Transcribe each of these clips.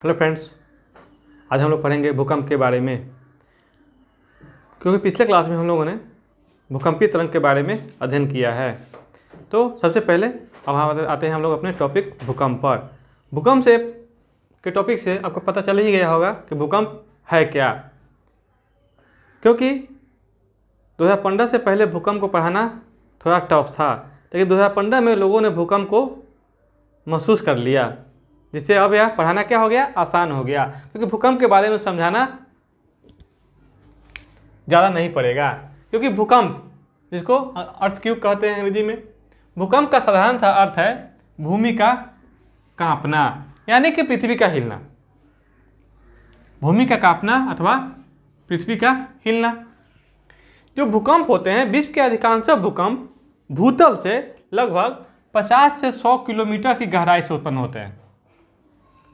Hello friends, आज हम लोग पढ़ेंगे भूकंप के बारे में। क्योंकि पिछले क्लास में हम लोगों ने भूकंपीय तरंग के बारे में अध्ययन किया है। तो सबसे पहले अब हम आते हैं हम लोग अपने टॉपिक भूकंप पर। भूकंप से के टॉपिक से आपको पता चल ही गया होगा कि भूकंप है क्या। क्योंकि 2015 से पहले भूकंप को पढ़ाना थोड़ा टफ था, लेकिन 2015 में लोगों ने भूकंप को महसूस कर लिया, जिससे अब यह पढ़ाना क्या हो गया, आसान हो गया। क्योंकि भूकंप के बारे में समझाना ज़्यादा नहीं पड़ेगा। क्योंकि भूकंप, जिसको अर्थक्वेक कहते हैं अंग्रेजी में, भूकंप का साधारण सा अर्थ है भूमि का कांपना, यानी कि पृथ्वी का हिलना। भूमि का कांपना अथवा पृथ्वी का हिलना। जो भूकंप होते हैं, विश्व के अधिकांश भूकंप भूतल से लगभग 50 से 100 किलोमीटर की गहराई से उत्पन्न होते हैं।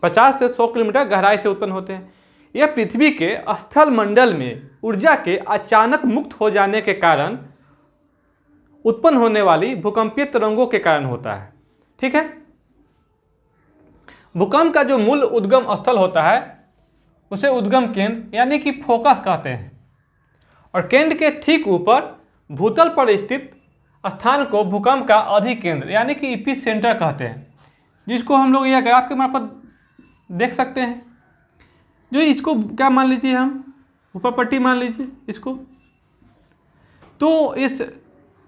50 से 100 किलोमीटर गहराई से उत्पन्न होते हैं। यह पृथ्वी के स्थल मंडल में ऊर्जा के अचानक मुक्त हो जाने के कारण उत्पन्न होने वाली भूकंपीय तरंगों के कारण होता है। ठीक है। भूकंप का जो मूल उद्गम स्थल होता है उसे उद्गम केंद्र यानी कि फोकस कहते हैं, और केंद्र के ठीक ऊपर भूतल पर स्थित स्थान को भूकंप का अधिकेंद्र यानी कि इपी सेंटर कहते हैं, जिसको हम लोग यह ग्राफ के मार्फत देख सकते हैं। जो इसको क्या मान लीजिए, हम भूपट्टी मान लीजिए इसको। तो इस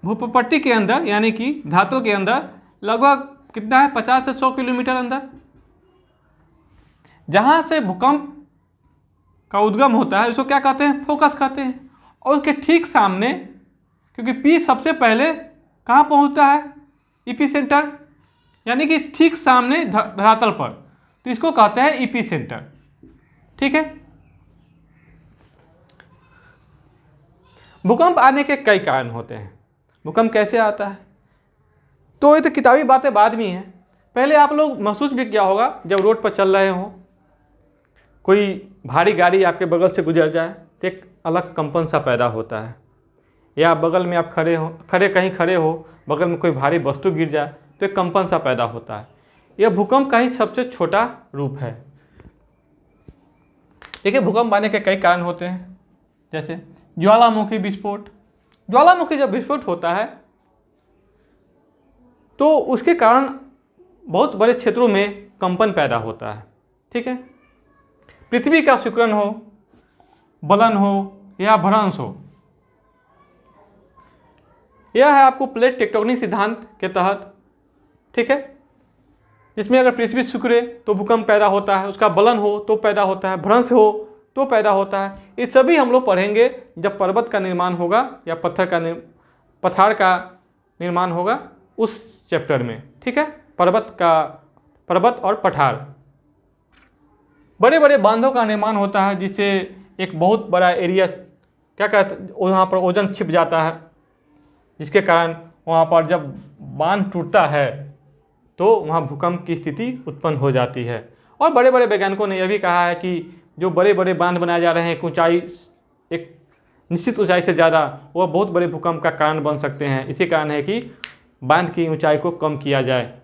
भूपट्टी के अंदर यानी कि धरातल के अंदर लगभग कितना है, 50 से 100 किलोमीटर अंदर, जहां से भूकंप का उद्गम होता है उसको क्या कहते हैं, फोकस कहते हैं। और उसके ठीक सामने, क्योंकि पी सबसे पहले कहाँ पहुंचता है, इपी सेंटर, यानी कि ठीक सामने धरातल पर, तो इसको कहते हैं इपी सेंटर। ठीक है। भूकंप आने के कई कारण होते हैं। भूकंप कैसे आता है, तो ये तो किताबी बातें बाद में हैं। पहले आप लोग महसूस भी किया होगा, जब रोड पर चल रहे हो, कोई भारी गाड़ी आपके बगल से गुजर जाए तो एक अलग कंपन सा पैदा होता है। या बगल में आप कहीं खड़े हो, बगल में कोई भारी वस्तु गिर जाए तो एक कंपन सा पैदा होता है। यह भूकंप का ही सबसे छोटा रूप है। देखिए, भूकंप आने के कई कारण होते हैं, जैसे ज्वालामुखी विस्फोट। ज्वालामुखी जब विस्फोट होता है तो उसके कारण बहुत बड़े क्षेत्रों में कंपन पैदा होता है। ठीक है। पृथ्वी का सिकुड़न हो, बलन हो या भ्रंश हो, यह है आपको प्लेट टेक्टोनिक सिद्धांत के तहत। ठीक है। जिसमें अगर पृथ्वी सिकुड़े तो भूकंप पैदा होता है, उसका बलन हो तो पैदा होता है, भ्रंश हो तो पैदा होता है। ये सभी हम लोग पढ़ेंगे जब पर्वत का निर्माण होगा या पठार का निर्माण होगा उस चैप्टर में। ठीक है। पर्वत और पठार, बड़े बड़े बांधों का निर्माण होता है, जिससे एक बहुत बड़ा एरिया क्या कहते हैं, वहाँ पर ओजन छिप जाता है, जिसके कारण वहाँ पर जब बांध टूटता है तो वहाँ भूकंप की स्थिति उत्पन्न हो जाती है। और बड़े बड़े वैज्ञानिकों ने यह भी कहा है कि जो बड़े बड़े बांध बनाए जा रहे हैं, ऊंचाई एक निश्चित ऊंचाई से ज़्यादा, वह बहुत बड़े भूकंप का कारण बन सकते हैं। इसी कारण है कि बांध की ऊंचाई को कम किया जाए।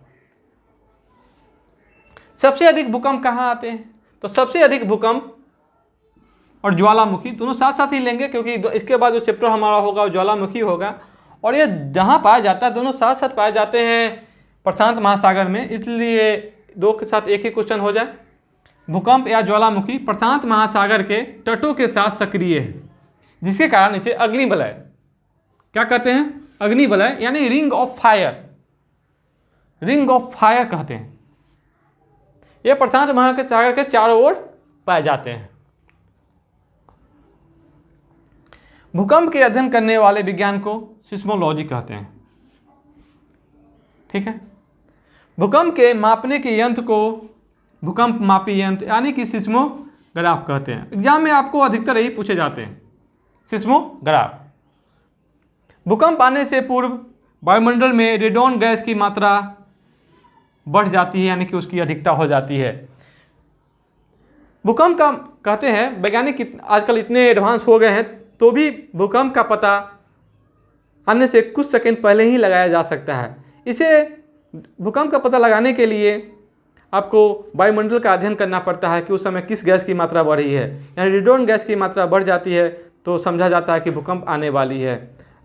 सबसे अधिक भूकंप कहाँ आते हैं, तो सबसे अधिक भूकंप और ज्वालामुखी दोनों साथ साथ ही लेंगे, क्योंकि इसके बाद जो चैप्टर हमारा होगा वो ज्वालामुखी होगा। और ये जहाँ पाया जाता है, दोनों साथ साथ पाए जाते हैं प्रशांत महासागर में, इसलिए दो के साथ एक ही क्वेश्चन हो जाए। भूकंप या ज्वालामुखी प्रशांत महासागर के तटों के साथ सक्रिय है, जिसके कारण इसे अग्निवलय क्या कहते हैं, अग्निवलय यानी रिंग ऑफ फायर कहते हैं। ये प्रशांत महासागर के चारों ओर पाए जाते हैं। भूकंप के अध्ययन करने वाले विज्ञान को सिस्मोलॉजी कहते हैं। ठीक है। भूकंप के मापने के यंत्र को भूकंप मापी यंत्र यानी कि सिस्मोग्राफ कहते हैं। एग्जाम में आपको अधिकतर यही पूछे जाते हैं, सिस्मोग्राफ। भूकंप आने से पूर्व वायुमंडल में रेडॉन गैस की मात्रा बढ़ जाती है, यानी कि उसकी अधिकता हो जाती है। भूकंप का कहते हैं वैज्ञानिक आजकल इतने एडवांस हो गए हैं, तो भी भूकंप का पता आने से कुछ सेकंड पहले ही लगाया जा सकता है। इसे भूकंप का पता लगाने के लिए आपको वायुमंडल का अध्ययन करना पड़ता है कि उस समय किस गैस की मात्रा बढ़ रही है, यानी रेडोन गैस की मात्रा बढ़ जाती है तो समझा जाता है कि भूकंप आने वाली है।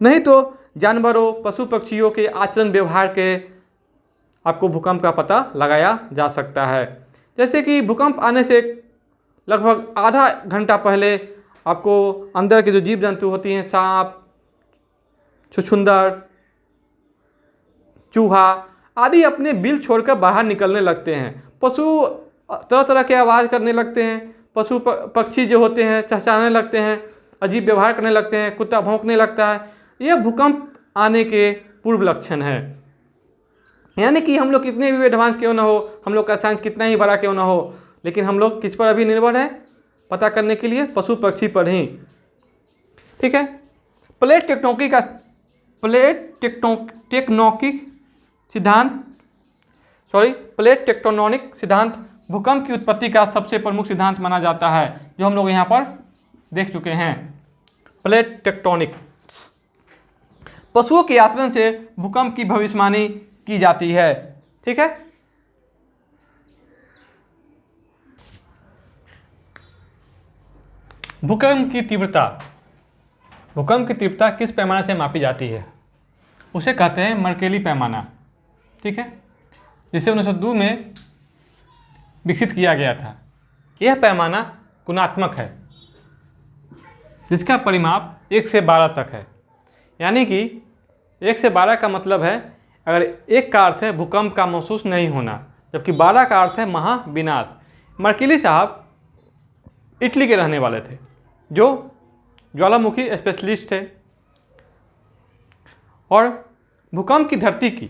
नहीं तो जानवरों, पशु पक्षियों के आचरण व्यवहार के आपको भूकंप का पता लगाया जा सकता है। जैसे कि भूकंप आने से लगभग आधा घंटा पहले आपको अंदर के जो जीव जंतु होती हैं, सांप, छुछुंदर, चूहा आदि अपने बिल छोड़कर बाहर निकलने लगते हैं। पशु तरह तरह के आवाज़ करने लगते हैं। पशु पक्षी जो होते हैं चहचहाने लगते हैं, अजीब व्यवहार करने लगते हैं, कुत्ता भौंकने लगता है। यह भूकंप आने के पूर्व लक्षण है। यानी कि हम लोग कितने भी एडवांस क्यों ना हो, हम लोग का साइंस कितना ही बड़ा क्यों ना हो, लेकिन हम लोग किस पर अभी निर्भर है पता करने के लिए? पशु पक्षी पर ही। ठीक है। प्लेट टेक्टोनिक सिद्धांत भूकंप की उत्पत्ति का सबसे प्रमुख सिद्धांत माना जाता है, जो हम लोग यहाँ पर देख चुके हैं। प्लेट टेक्टोनिक पशुओं के आचरण से भूकंप की भविष्यवाणी की जाती है। ठीक है। भूकंप की तीव्रता किस पैमाने से मापी जाती है? उसे कहते हैं मर्केली पैमाना। ठीक है, जिसे 1902 में विकसित किया गया था। यह पैमाना गुणात्मक है, जिसका परिमाप 1 से 12 तक है। यानी कि 1 से 12 का मतलब है, अगर 1 का अर्थ है भूकंप का महसूस नहीं होना, जबकि 12 का अर्थ है महाविनाश। मर्केली साहब इटली के रहने वाले थे, जो ज्वालामुखी स्पेशलिस्ट थे, और भूकंप की धरती की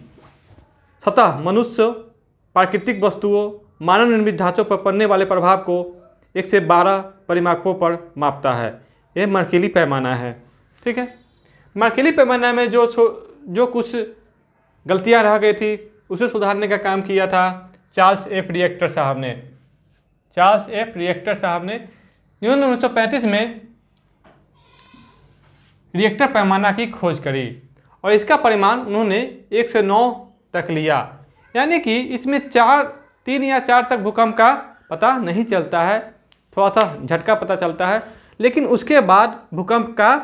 सतह, मनुष्य, प्राकृतिक वस्तुओं, मानव निर्मित ढांचों पर पड़ने वाले प्रभाव को 1 से 12 परिमापों पर मापता है। यह मर्केली पैमाना है। ठीक है। मर्केली पैमाना में जो कुछ गलतियां रह गई थी उसे सुधारने का काम किया था चार्ल्स एफ रिएक्टर साहब ने। जिन्होंने 1935 में रिएक्टर पैमाना की खोज करी, और इसका परिमाण उन्होंने 1 से 9 तक लिया। यानी कि इसमें 3 या 4 तक भूकंप का पता नहीं चलता है, थोड़ा सा झटका पता चलता है, लेकिन उसके बाद भूकंप का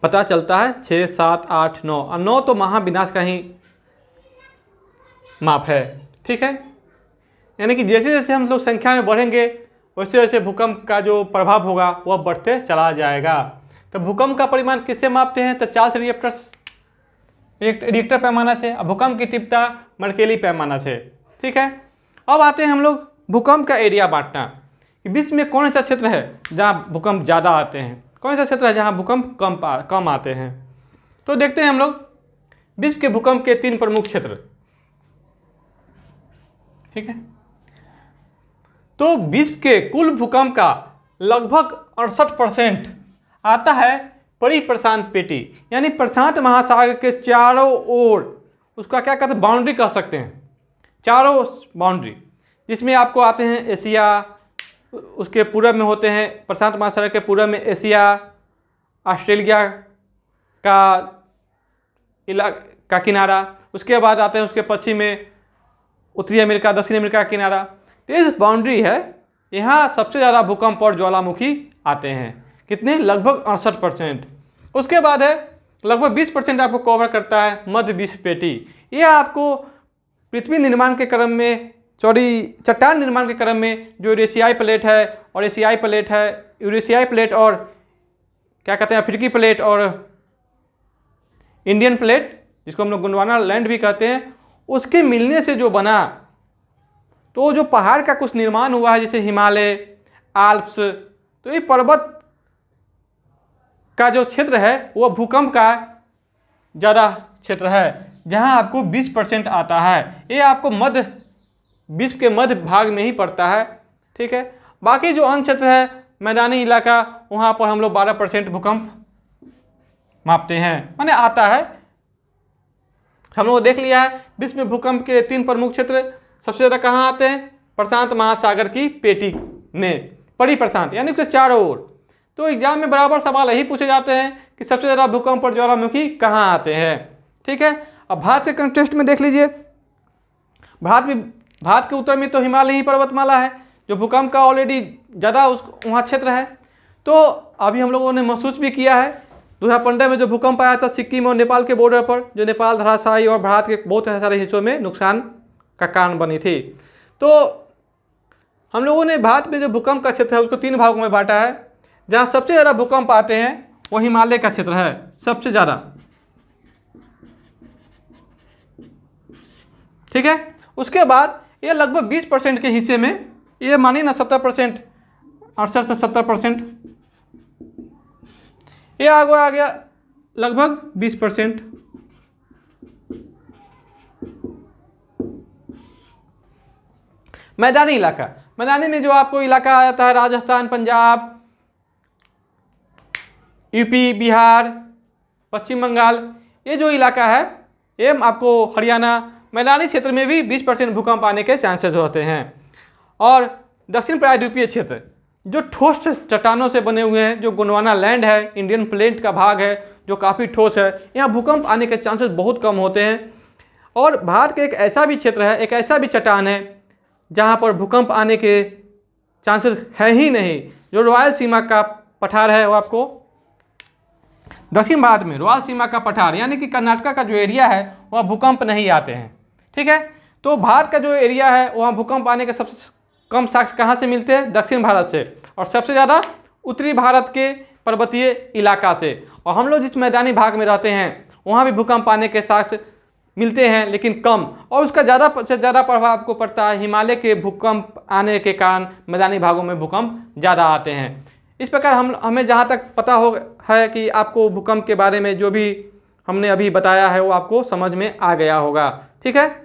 पता चलता है 6, 7, 8, 9, और 9 तो महाविनाश का ही माप है। ठीक है। यानी कि जैसे जैसे हम लोग संख्या में बढ़ेंगे वैसे वैसे भूकंप का जो प्रभाव होगा वह बढ़ते चला जाएगा। तो भूकंप का परिमाण किससे मापते हैं? तो चार्ल्स रिएक्टर पैमाना से। अब भूकंप की तीव्रता मर्केली पैमाना से। ठीक है। अब आते हैं हम लोग भूकंप का एरिया बांटना, कि विश्व में कौन सा क्षेत्र है जहाँ भूकंप ज़्यादा आते हैं, कौन सा क्षेत्र है जहाँ भूकंप कम आते हैं। तो देखते हैं हम लोग विश्व के भूकंप के 3 प्रमुख क्षेत्र। ठीक है। तो विश्व के कुल भूकंप का लगभग 68% आता है परिप्रशांत पेटी, यानी प्रशांत महासागर के चारों ओर। उसका क्या कहते हैं? बाउंड्री कह सकते हैं, चारों बाउंड्री, जिसमें आपको आते हैं एशिया, उसके पूरब में होते हैं प्रशांत महासागर के पूरब में एशिया, ऑस्ट्रेलिया का किनारा, उसके बाद आते हैं उसके पश्चिम में उत्तरी अमेरिका, दक्षिण अमेरिका का किनारा। तो ये बाउंड्री है, यहाँ सबसे ज़्यादा भूकंप और ज्वालामुखी आते हैं। कितने? लगभग 68%। उसके बाद है लगभग 20% आपको कवर करता है मध्य विश्व पेटी। ये आपको पृथ्वी निर्माण के क्रम में, चट्टान निर्माण के क्रम में जो यूरेशियाई प्लेट है और एशियाई प्लेट है, यूरेशियाई प्लेट और क्या कहते हैं अफ्रीकी प्लेट और इंडियन प्लेट, जिसको हम लोग गोंडवाना लैंड भी कहते हैं, उसके मिलने से जो बना, तो जो पहाड़ का कुछ निर्माण हुआ है, जैसे हिमालय, आल्प्स, तो ये पर्वत का जो क्षेत्र है वह भूकंप का ज़्यादा क्षेत्र है, जहां आपको 20% आता है। ये आपको विश्व के मध्य भाग में ही पड़ता है। ठीक है। बाकी जो अन्य क्षेत्र है, मैदानी इलाका, वहाँ पर हम लोग 12% भूकंप मापते हैं, माने आता है। हम लोग देख लिया है विश्व में भूकंप के 3 प्रमुख क्षेत्र सबसे ज़्यादा कहाँ आते हैं? प्रशांत महासागर की पेटी में, परिप्रशांत, यानी कि चारों ओर। तो एग्जाम में बराबर सवाल यही पूछे जाते हैं कि सबसे ज़्यादा भूकंप और ज्वालामुखी कहाँ आते हैं। ठीक है। अब भारत के कंटेस्ट में देख लीजिए, भारत भी भारत के उत्तर में तो हिमालयी पर्वतमाला है जो भूकंप का ऑलरेडी ज़्यादा उस वहाँ क्षेत्र है। तो अभी हम लोगों ने महसूस भी किया है 2015 में जो भूकंप आया था सिक्किम और नेपाल के बॉर्डर पर, जो नेपाल धराशायी और भारत के बहुत सारे हिस्सों में नुकसान का कारण बनी थी। तो हम लोगों ने भारत में जो भूकंप का क्षेत्र है उसको 3 भागों में बांटा है। जहाँ सबसे ज़्यादा भूकंप आते हैं वो हिमालय का क्षेत्र है, सबसे ज़्यादा, ठीक है। उसके बाद ये लगभग 20% के हिस्से में, ये मानिए ना 70%, 68 से 70%, ये आगे आ गया लगभग 20%। मैदानी इलाका, मैदानी में जो आपको इलाका आता है राजस्थान, पंजाब, यूपी, बिहार, पश्चिम बंगाल, ये जो इलाका है ये आपको हरियाणा, मैदानी क्षेत्र में भी 20% भूकंप आने के चांसेस होते हैं। और दक्षिण प्रायद्वीपीय क्षेत्र जो ठोस चट्टानों से बने हुए हैं, जो गोंडवाना लैंड है, इंडियन प्लेट का भाग है जो काफ़ी ठोस है, यहाँ भूकंप आने के चांसेस बहुत कम होते हैं। और भारत का एक ऐसा भी क्षेत्र है, एक ऐसा भी चट्टान है जहाँ पर भूकंप आने के चांसेस है ही नहीं, जो रॉयल सीमा का पठार है। वो आपको दक्षिण भारत में रॉयल सीमा का पठार यानी कि कर्नाटका का जो एरिया है वहाँ भूकंप नहीं आते हैं, ठीक है। तो भारत का जो एरिया है वहाँ भूकंप आने के सबसे कम साक्ष्य कहाँ से मिलते हैं? दक्षिण भारत से, और सबसे ज़्यादा उत्तरी भारत के पर्वतीय इलाका से। और हम लोग जिस मैदानी भाग में रहते हैं वहाँ भी भूकंप आने के साक्ष्य मिलते हैं लेकिन कम, और उसका ज़्यादा से ज़्यादा प्रभाव आपको पड़ता है हिमालय के भूकंप आने के कारण मैदानी भागों में भूकंप ज़्यादा आते हैं। इस प्रकार हमें जहाँ तक पता हो है कि आपको भूकंप के बारे में जो भी हमने अभी बताया है वो आपको समझ में आ गया होगा, ठीक है।